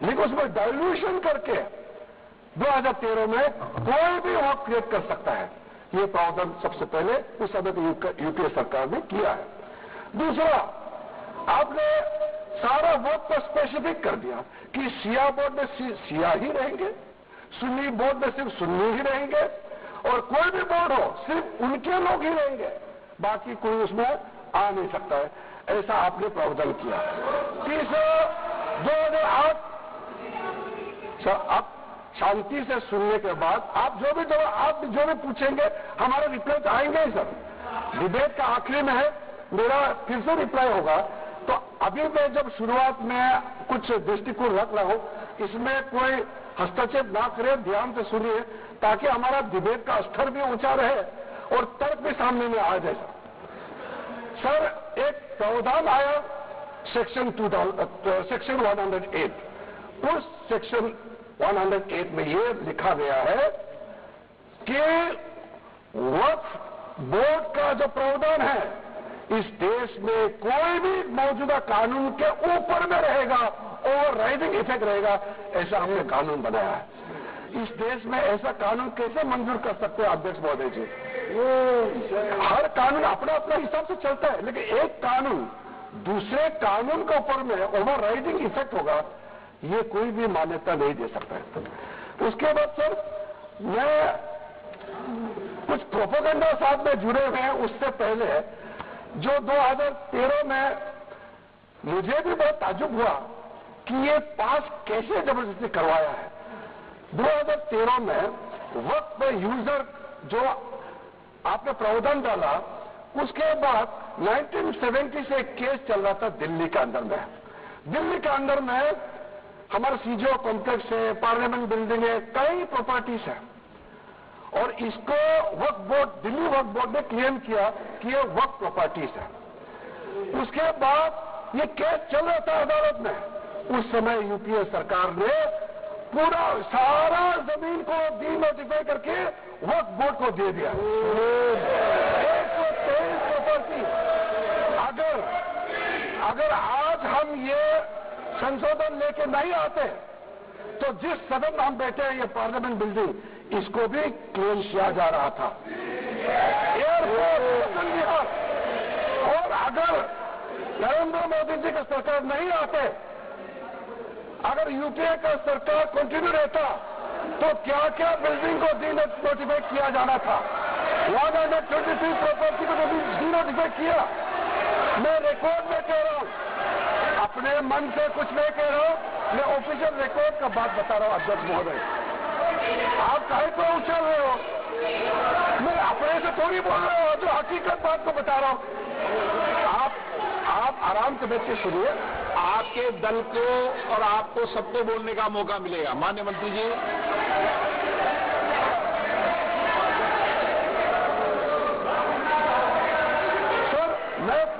लेकिन उसमें डाइल्यूशन करके 2013 में कोई भी वक्त क्रिएट कर सकता है। ये प्रावधान सबसे पहले उस समय की यूपीए सरकार ने किया है। दूसरा, आपने सारा वक्त को स्पेसिफिक कर दिया कि शिया बोर्ड में शिया ही रहेंगे, सुन्नी बोर्ड में सिर्फ सुन्नी ही रहेंगे, और कोई भी बोर्ड हो सिर्फ उनके लोग ही रहेंगे, बाकी कोई उसमें आ नहीं सकता है। ऐसा आपने प्रावधान किया। तीसरा, 2008 आप शांति से सुनने के बाद आप जो भी पूछेंगे हमारा रिप्लाई तो आएंगे ही सर। डिबेट का आखिरी में है, मेरा फिर से रिप्लाई होगा। तो अभी मैं जब शुरुआत में कुछ दृष्टिकोण रख रहा हूं, इसमें कोई हस्तक्षेप ना करे, ध्यान से सुनिए, ताकि हमारा डिबेट का स्तर भी ऊंचा रहे और तर्क भी सामने में आ जाए। सर, एक प्रावधान आया सेक्शन 108। उस सेक्शन 108 में ये लिखा गया है कि वक्फ बोर्ड का जो प्रावधान है इस देश में कोई भी मौजूदा कानून के ऊपर में रहेगा, ओवर राइडिंग इफेक्ट रहेगा। ऐसा हमने कानून बनाया है। इस देश में ऐसा कानून कैसे मंजूर कर सकते हैं अध्यक्ष महोदय जी? हर कानून अपना अपना हिसाब से चलता है, लेकिन एक कानून दूसरे कानून के ऊपर में ओवर राइडिंग इफेक्ट होगा, ये कोई भी मान्यता नहीं दे सकता है। उसके बाद सर, मैं कुछ प्रोपेगेंडा साथ में जुड़े हुए हैं। उससे पहले जो 2013 में मुझे भी बहुत ताज्जुब हुआ कि ये पास कैसे जबरदस्ती करवाया है। 2013 में वक्त पे यूजर जो आपने प्रावधान डाला, उसके बाद 1970 से एक केस चल रहा था दिल्ली के अंदर में। दिल्ली के अंदर में हमारा सीजीओ कॉम्प्लेक्स है, पार्लियामेंट बिल्डिंग है, कई प्रॉपर्टीज है, और इसको वक्फ बोर्ड, दिल्ली वक्फ बोर्ड ने क्लेम किया कि ये वक्फ प्रॉपर्टीज है। उसके बाद ये केस चल रहा था अदालत में। उस समय यूपीए सरकार ने पूरा सारा जमीन को डी नोटिफाई करके वक्फ बोर्ड को दे दिया। 123 प्रॉपर्टी। अगर आज हम ये संशोधन लेके नहीं आते तो जिस सदन में हम बैठे हैं, ये पार्लियामेंट बिल्डिंग, इसको भी क्लेम किया जा रहा था। एयरफोर्स, और अगर नरेंद्र मोदी जी का सरकार नहीं आते, अगर यूपीए का सरकार कंटिन्यू रहता, तो क्या क्या बिल्डिंग को डी नोटिफाई किया जाना था। 123 प्रॉपर्टी को डी नोटिफाई किया। मैं रिकॉर्ड में कह रहा हूं, अपने मन से कुछ नहीं कह रहा हूं, मैं ऑफिशियल रिकॉर्ड का बात बता रहा हूं अध्यक्ष महोदय। आप काहे को उछल रहे हो? मैं अपने से थोड़ी बोल रहा हूं, जो हकीकत बात को बता रहा हूं। आप आराम से बैठ के सुनिए। आपके दल को और आपको सबको बोलने का मौका मिलेगा। माननीय मंत्री जी, सर,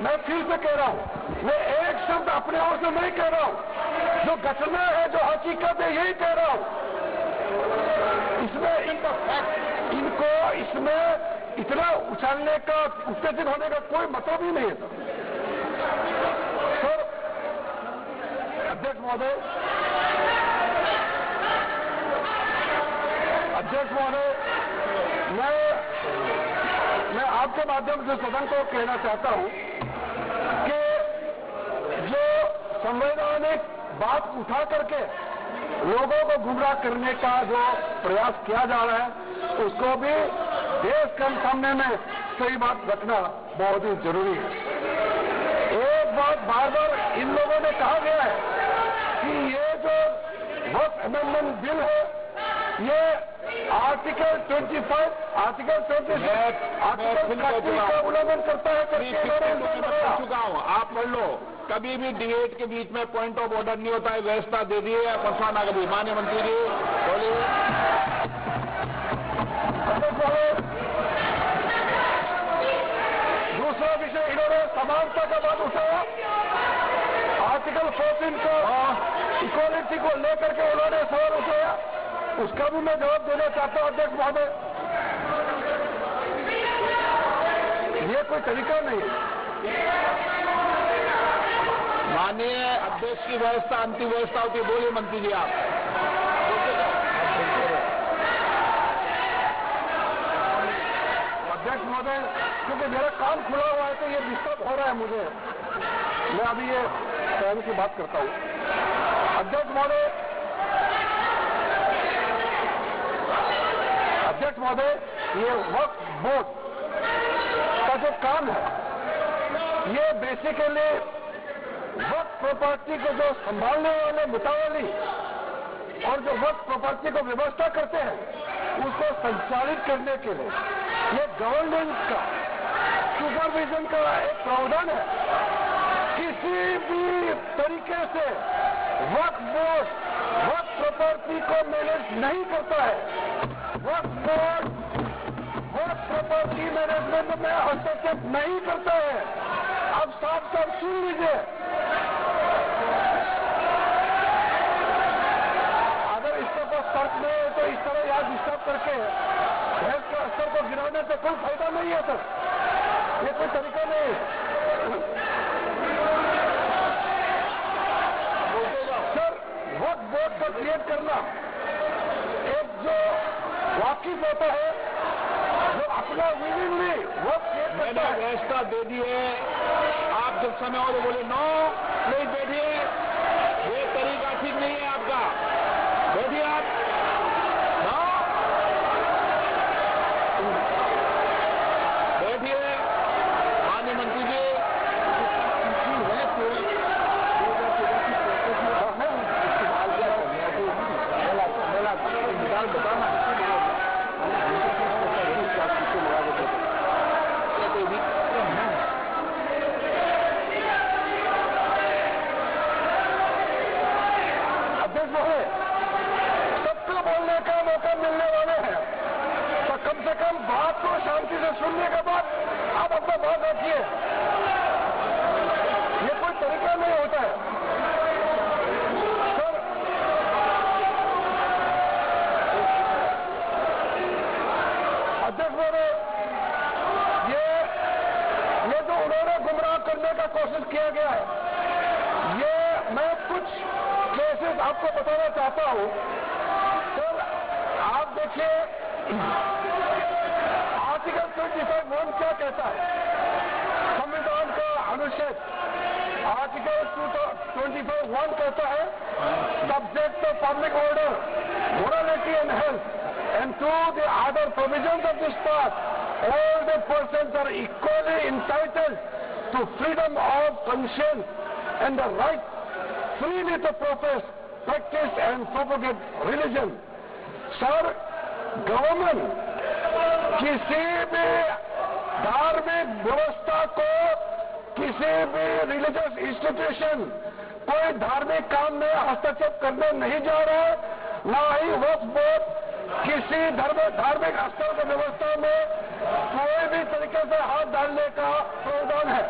मैं फिर से कह रहा हूं, मैं एक शब्द अपने ओर से नहीं कह रहा हूं। जो घटना है, जो हकीकत है, यही कह रहा हूं। इनको इसमें इतना उछालने का, उत्तेजित होने का कोई मतलब ही नहीं है सर। अध्यक्ष महोदय, मैं आपके माध्यम से सदन को कहना चाहता हूं कि जो संवैधानिक बात उठा करके लोगों को गुमराह करने का जो प्रयास किया जा रहा है, उसको भी देश के सामने में सही बात रखना बहुत ही जरूरी है। एक बात बार बार इन लोगों ने कहा गया है कि ये जो वक्फ अमेंडमेंट बिल है, ये आर्टिकल 25, आर्टिकल 26 का उल्लंघन करता है। चुका हूँ, आप पढ़ लो। कभी भी डिबेट के बीच में पॉइंट ऑफ ऑर्डर नहीं होता है। व्यवस्था दे दी है, फंसाना कभी। माननीय मंत्री जी बोलिए। दूसरा विषय, इन्होंने समानता का बात उठाया। आर्टिकल 14 को, इक्वालिटी को लेकर के उन्होंने सवाल उठाया। उसका भी मैं जवाब देना चाहता हूं अध्यक्ष महोदय। ये कोई तरीका नहीं है। माननीय अध्यक्ष की व्यवस्था अंतिम व्यवस्था होती है। बोलिए मंत्री जी आप। अध्यक्ष महोदय, क्योंकि मेरा कान खुला हुआ है तो ये डिस्टर्ब हो रहा है मुझे। मैं अभी ये टाइम की बात करता हूँ। अध्यक्ष महोदय, ये वक्फ बोर्ड का जो काम है, ये बेसिकली वक्फ प्रॉपर्टी को जो संभालने वाले मुतावली और जो वक्फ प्रॉपर्टी को व्यवस्था करते हैं, उसको संचालित करने के लिए ये गवर्नेंस का, सुपरविजन का एक प्रावधान है। किसी भी तरीके से वक्फ बोर्ड वक्फ प्रॉपर्टी को मैनेज नहीं करता है। वक्फ बोर्ड वक्फ प्रॉपर्टी मैनेजमेंट में हस्तक्षेप नहीं करता है। अब साफ साफ सुन लीजिए, अगर इसके पास तर्क नहीं है तो इस तरह याद डिस्टर्ब करके भैंस के स्तर को गिराने से कोई फायदा नहीं है सर। ये कोई तरीका नहीं है सर। वक्फ बोर्ड का क्रिएट करना एक जो वाकिफ होता है, जो अपना विलिंगली वक्फ क्रिएट करता है। व्यवस्था दे दी है, आप जब समय हो तो बोले नो, नहीं बैठिए, ये तरीका ठीक नहीं है आपका, बैठिए आप। नो, बैठिए माननीय मंत्री जी। सबको बोलने का मौका मिलने वाले हैं, तो कम से कम बात को शांति से सुनने के बाद आप अपना बात रखिए। ये कोई तरीका नहीं होता है सर। अध्यक्ष महोदय, ये जो उन्होंने गुमराह करने का कोशिश किया गया है, ये मैं कुछ केसेस आपको बताना चाहता हूं सर। आप देखिए, आर्टिकल 25(1) क्या कहता है, संविधान का अनुच्छेद आर्टिकल 25(1) कहता है, subject to public order, morality and health and to the other provisions of this part, all the persons are equally entitled to freedom of conscience and the right freely to profess, practice and propagate religion. Sir, government किसी भी धार्मिक व्यवस्था को, किसी भी religious institution, कोई धार्मिक काम में हस्तक्षेप करने नहीं जा रहा है, ना ही वक्फ बोर्ड किसी धार्मिक स्थल की व्यवस्था में कोई भी तरीके से हाथ डालने का प्रावधान है,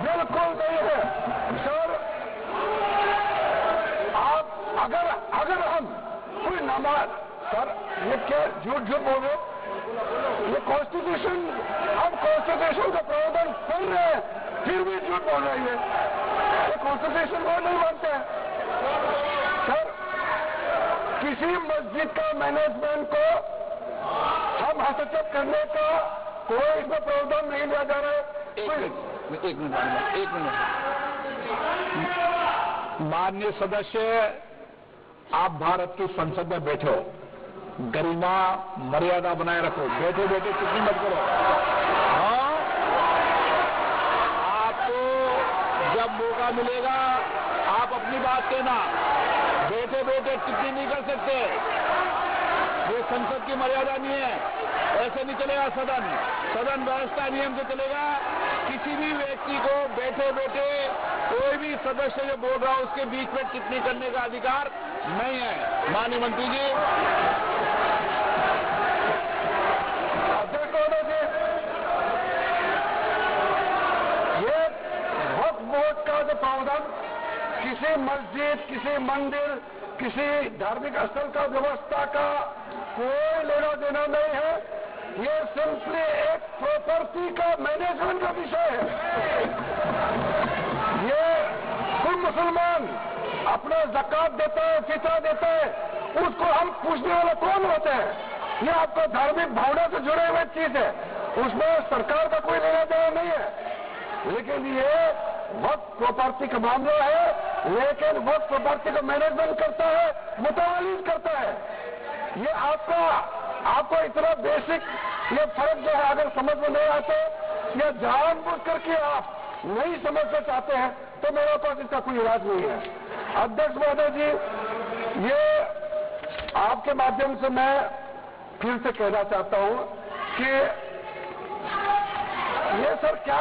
बिल्कुल नहीं है सर। आप अगर हम कोई नमाज, सर ये क्या झूठ बोल रहे, ये कॉन्स्टिट्यूशन, हम कॉन्स्टिट्यूशन का प्रावधान कर रहे हैं, फिर भी झूठ बोल रही है। ये कॉन्स्टिट्यूशन को नहीं मानते हैं सर। किसी मस्जिद का मैनेजमेंट को हम हस्तक्षेप करने का कोई इसमें प्रावधान नहीं लिया जा रहा है। एक मिनट। माननीय सदस्य, आप भारत की संसद में बैठे हो, गरिमा मर्यादा बनाए रखो, बैठे बैठे टिप्पणी मत करो। हाँ, आपको जब मौका मिलेगा आप अपनी बात कहना, बैठे बैठे टिप्पणी नहीं कर सकते, ये संसद की मर्यादा नहीं है, ऐसे नहीं चलेगा सदन। सदन व्यवस्था नियम से चलेगा। किसी भी व्यक्ति को बैठे बैठे कोई भी सदस्य जो बोल रहा हो उसके बीच में टिप्पणी करने का अधिकार नहीं है। माननीय मंत्री जी, अध्यक्ष महोदय जी, ये वक्फ बोर्ड का जो प्रावधान किसी मस्जिद, किसी मंदिर, किसी धार्मिक स्थल का व्यवस्था का कोई लेना देना नहीं है। ये सिंपली एक प्रॉपर्टी का मैनेजमेंट का विषय है। ये खुद मुसलमान अपना ज़कात देता है, फितरा देता है, उसको हम पूछने वाले कौन होते हैं? ये आपका धार्मिक भावना से जुड़े हुए चीज है, उसमें सरकार का कोई लेना देना नहीं है। लेकिन ये वक्फ प्रॉपर्टी का मामला है, लेकिन वक्फ प्रॉपर्टी का मैनेजमेंट करता है, मुतवालिद करता है। ये आपको इतना बेसिक ये फर्क जो है अगर समझ में नहीं आते या जानबूझ करके आप नहीं समझना चाहते हैं तो मेरे पास इसका कोई इलाज नहीं है। अध्यक्ष महोदय जी, ये आपके माध्यम से मैं फिर से कहना चाहता हूं कि ये सर क्या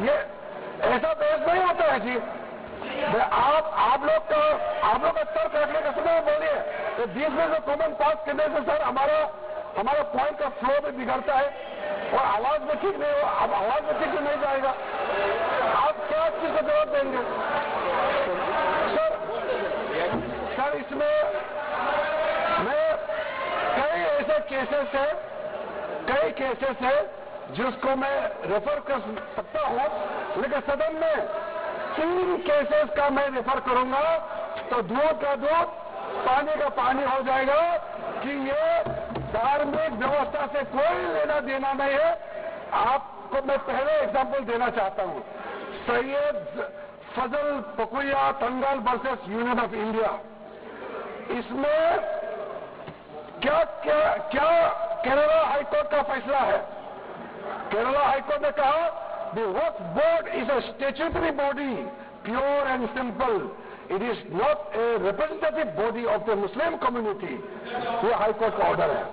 ये ऐसा बहस नहीं होता है जी। आप लोग का तर्क रखने का समय बोलिए, तो बीच में जो कॉमन पास करने से सर हमारा पॉइंट का फ्लो भी बिगड़ता है और आवाज में ठीक नहीं हो, अब आवाज में ठीक नहीं जाएगा। आप क्या चीज का जवाब देंगे सर? इसमें मैं कई ऐसे केसेस है जिसको मैं रेफर कर सकता हूं, लेकिन सदन में 3 केसेस का मैं रेफर करूंगा तो दूध का दूध पानी का पानी हो जाएगा कि ये धार्मिक व्यवस्था से कोई लेना देना नहीं है। आपको मैं पहले एग्जांपल देना चाहता हूं, सैयद फजल पकुया तंगल वर्सेस यूनियन ऑफ इंडिया। इसमें क्या केरला हाईकोर्ट का फैसला है। केरला हाईकोर्ट ने कहा the Waqf board is a statutory body, pure and simple, it is not a representative body of the Muslim community. ये हाईकोर्ट का ऑर्डर है।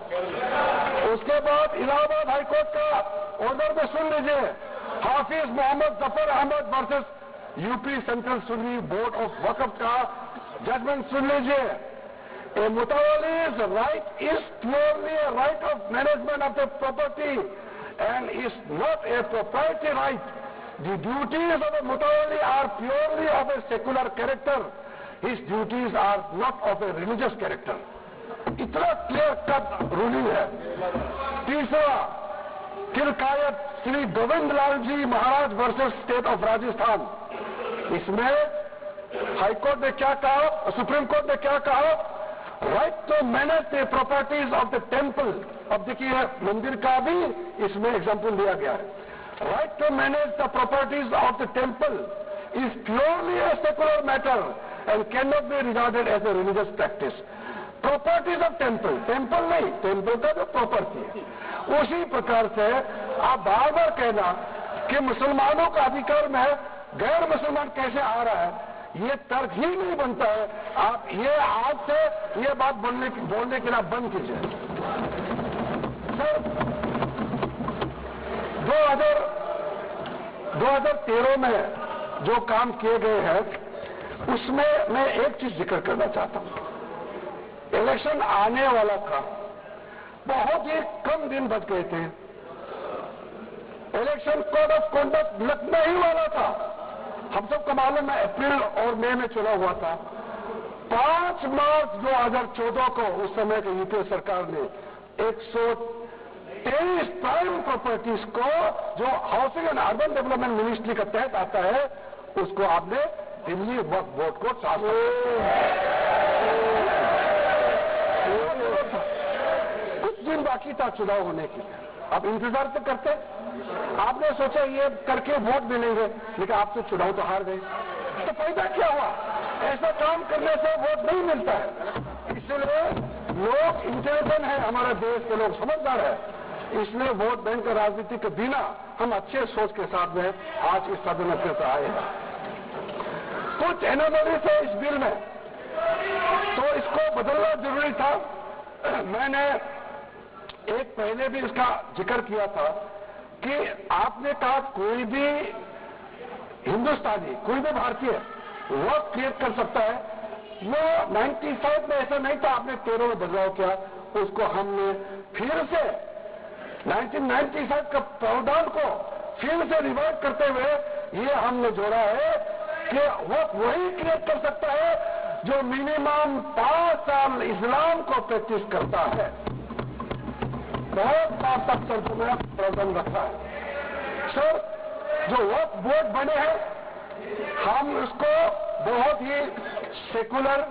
उसके बाद इलाहाबाद हाईकोर्ट का ऑर्डर में सुन लीजिए, Hafiz Mohammad Zafar Ahmad versus UP Central Sunni Board of Waqf का जजमेंट सुन लीजिए। A mutawalli's right is purely a right of management of the property and is not a proprietary right. The duties of a mutawalli are purely of a secular character. His duties are not of a religious character. इतना clear cut ruling है। तीसरा, किरकायत श्री गोविंद लाल जी महाराज versus state of Rajasthan. इसमें high court ने क्या कहा, supreme court ने क्या कहा, right to manage the properties of the temple. अब देखिए मंदिर का भी इसमें एग्जाम्पल दिया गया है। Right to manage the properties of the temple is purely a secular matter and can not be regarded as a religious practice. Properties of temple, temple नहीं, टेम्पल का जो प्रॉपर्टी है। उसी प्रकार से आप बार बार कहना कि मुसलमानों का अधिकार में गैर मुसलमान कैसे आ रहा है, ये तर्क ही नहीं बनता है। आप ये आज से ये बात बोलने के लिए बंद कीजिए। सर 2013 में जो काम किए गए हैं उसमें मैं एक चीज जिक्र करना चाहता हूं। इलेक्शन आने वाला था, बहुत ही कम दिन बच गए थे। इलेक्शन कोड ऑफ कॉन्डक्ट लगने ही वाला था। हम सबको मालूम है अप्रैल और मई में चुनाव हुआ था। 5 मार्च 2014 को उस समय की यूपीए सरकार ने 123 प्राइम प्रॉपर्टीज को जो housing and urban development ministry का तहत आता है उसको आपने दिल्ली वक्फ बोर्ड को कुछ दिन बाकी था चुनाव होने की। आप इंतजार तो करते, आपने सोचा ये करके वोट मिलेंगे, लेकिन आप तो चुनाव तो हार गए, तो फायदा क्या हुआ? ऐसा काम करने से वोट नहीं मिलता है। इसलिए लोग इंटेलिजेंट है, हमारे देश के लोग समझदार है, इसलिए वोट बैंक की राजनीति के बिना हम अच्छे सोच के साथ में आज इस सदन से आए हैं। कुछ एनोमलीज है इस बिल में, तो इसको बदलना जरूरी था। मैंने एक पहले भी इसका जिक्र किया था कि आपने कहा कोई भी हिंदुस्तानी, कोई भी भारतीय वक्त क्रिएट कर सकता है। वो 95 में ऐसा नहीं था, आपने 13 में बदलाव किया, उसको हमने फिर से 1995 का प्रावधान को फिर से रिवाइव करते हुए ये हमने जोड़ा है कि वो वही क्रिएट कर सकता है जो मिनिमम 5 साल इस्लाम को प्रैक्टिस करता है। बहुत साल तक शर्तों में प्रावधान रखा है। सर जो वक्फ बोर्ड बने हैं हम उसको बहुत ही सेकुलर